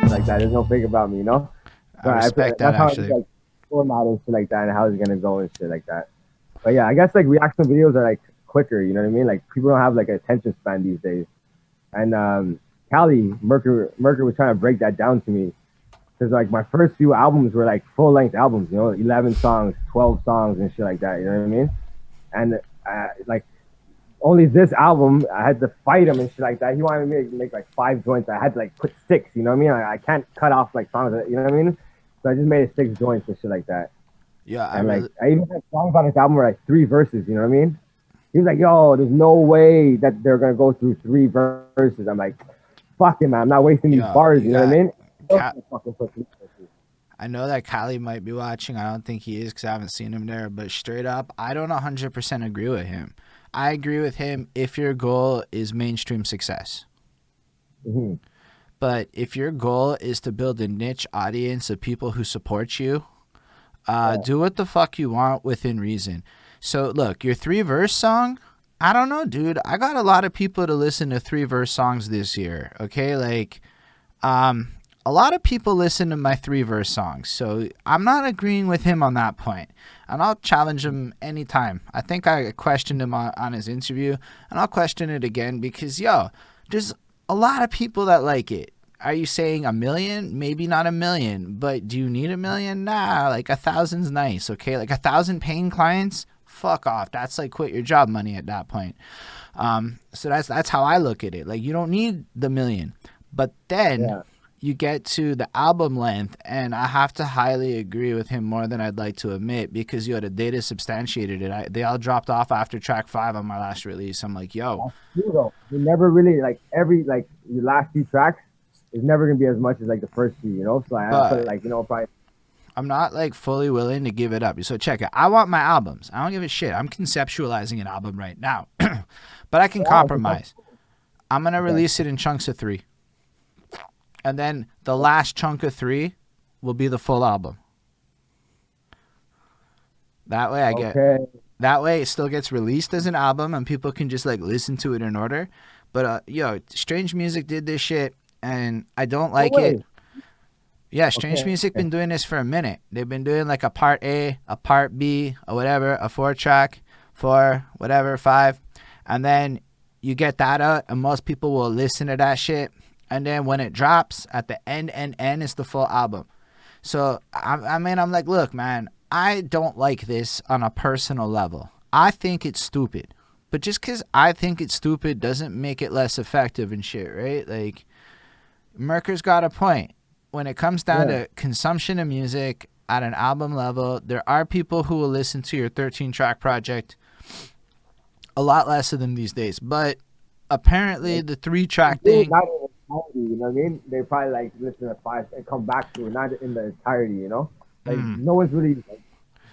like that. There's no fake about me, you know. I So respect that that's how I think actually. like format and shit like that, and how it's gonna go and shit like that. But yeah, I guess like reaction videos are like quicker. You know what I mean? Like people don't have like an attention span these days. And Cali Merker was trying to break that down to me because like my first few albums were like full length albums. You know, 11 songs, 12 songs, and shit like that. You know what I mean? And like only this album, I had to fight him and shit like that. He wanted me to make like 5 joints. I had to like put six. You know what I mean? I can't cut off like songs. You know what I mean? So I just made it 6 joints and shit like that. Yeah, And like I even had songs on this album were like 3 verses. You know what I mean? He was like, "Yo, there's no way that they're gonna go through 3 verses." I'm like, "Fuck it, man. I'm not wasting these yeah, bars." you You know what I got mean? Cat. Fucking put 3 verses. I know that Kali might be watching. I don't think he is because I haven't seen him there. But straight up, I don't 100% agree with him. I agree with him if your goal is mainstream success. Mm-hmm. But if your goal is to build a niche audience of people who support you, Yeah, do what the fuck you want within reason. So look, your 3 verse song, I don't know, dude. I got a lot of people to listen to 3 verse songs this year. Okay, like um, a lot of people listen to my 3 verse songs, so I'm not agreeing with him on that point. And I'll challenge him anytime. I think I questioned him on his interview, and I'll question it again because, yo, there's a lot of people that like it. Are you saying a million? Maybe not a million, but do you need a million? Nah, like 1,000's nice, okay? Like 1,000 paying clients, fuck off. That's like quit your job money at that point. So that's how I look at it. Like you don't need the million, but then yeah. you get to the album length, and I have to highly agree with him more than I'd like to admit because the data substantiated it. They all dropped off after track 5 on my last release. I'm like, yo, That's true though. They never really like every like your last few tracks is never gonna be as much as like the first few. You know, so I feel but like probably I'm not like fully willing to give it up. So check it. I want my albums. I don't give a shit. I'm conceptualizing an album right now, but I can yeah. It's compromise. I'm gonna okay. release it in chunks of 3, and then the last chunk of 3 will be the full album. That way, I get Okay. that way it still gets released as an album, and people can just like listen to it in order. But yo, Strange Music did this shit, and I don't No like it. way. Yeah, Strange Okay. Music Okay. been doing this for a minute. They've been doing like a part A, a part B, or whatever, a 4 track, 4, whatever, 5. And then you get that out, and most people will listen to that shit. And then when it drops at the end is the full album. So, I mean, I'm like, look, man, I don't like this on a personal level. I think it's stupid. But just because I think it's stupid doesn't make it less effective and shit, right? Like, Merker's got a point. When it comes down Yeah. to consumption of music at an album level, there are people who will listen to your 13 track project a lot less of them these days. But apparently, Like, the 3 they track do it thing, not in entirety. You know what I mean? They probably like listen to 5 and come back to it, not in the entirety. You know, like no one's really like,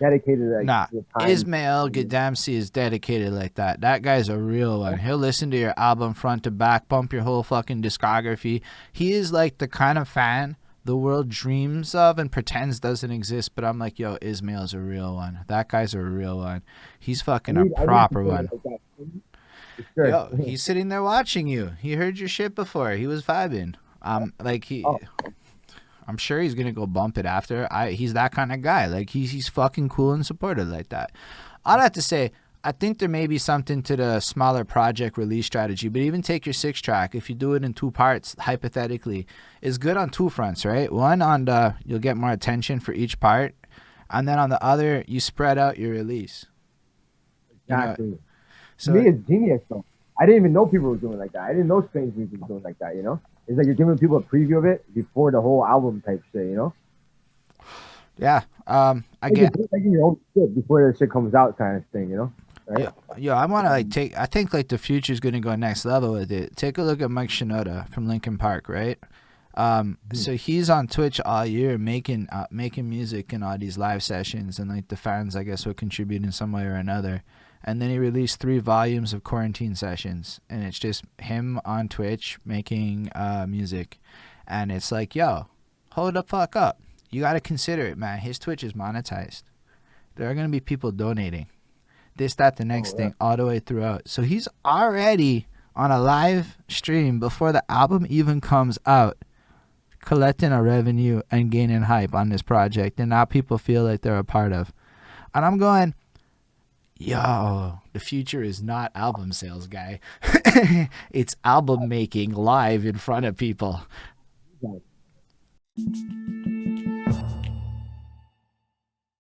dedicated like nah. the time. Ismail Gadamsi is dedicated like that. That guy's a real one. He'll listen to your album front to back, bump your whole fucking discography. He is like the kind of fan the world dreams of and pretends doesn't exist. But I'm like, yo, Ismail's a real one. That guy's a real one. He's fucking a I need proper people one. like that. For sure. Yo, he's sitting there watching you. He heard your shit before. He was vibing. Like he, Oh, I'm sure he's gonna go bump it after. He's that kind of guy. Like he's fucking cool and supportive like that. I'd have to say, I think there may be something to the smaller project release strategy. But even take your 6 track, if you do it in 2 parts, hypothetically, is good on 2 fronts, right? One on the you'll get more attention for each part, and then on the other you spread out your release. You know, exactly. To so me, it's genius though. I didn't even know people were doing like that. I didn't know Strange Music was doing like that. You know, it's like you're giving people a preview of it before the whole album type shit. You know, yeah, I like you're get. bootlegging your own shit before the shit comes out, kind of thing. You know, right? Yeah, I want to like take. I think like the future's gonna go next level with it. Take a look at Mike Shinoda from Linkin Park, right? So he's on Twitch all year making music in all these live sessions, and like the fans, I guess, will contribute in some way or another. And then he released 3 volumes of quarantine sessions, and it's just him on Twitch making music, and it's like, yo, hold the fuck up. You got to consider it, man. His Twitch is monetized. There are gonna be people donating this, that, the next Oh yeah. thing, all the way throughout. So he's already on a live stream before the album even comes out, collecting a revenue and gaining hype on this project, and now people feel like they're a part of. And I'm going, yo, the future is not album sales, guy. It's album making live in front of people. Right.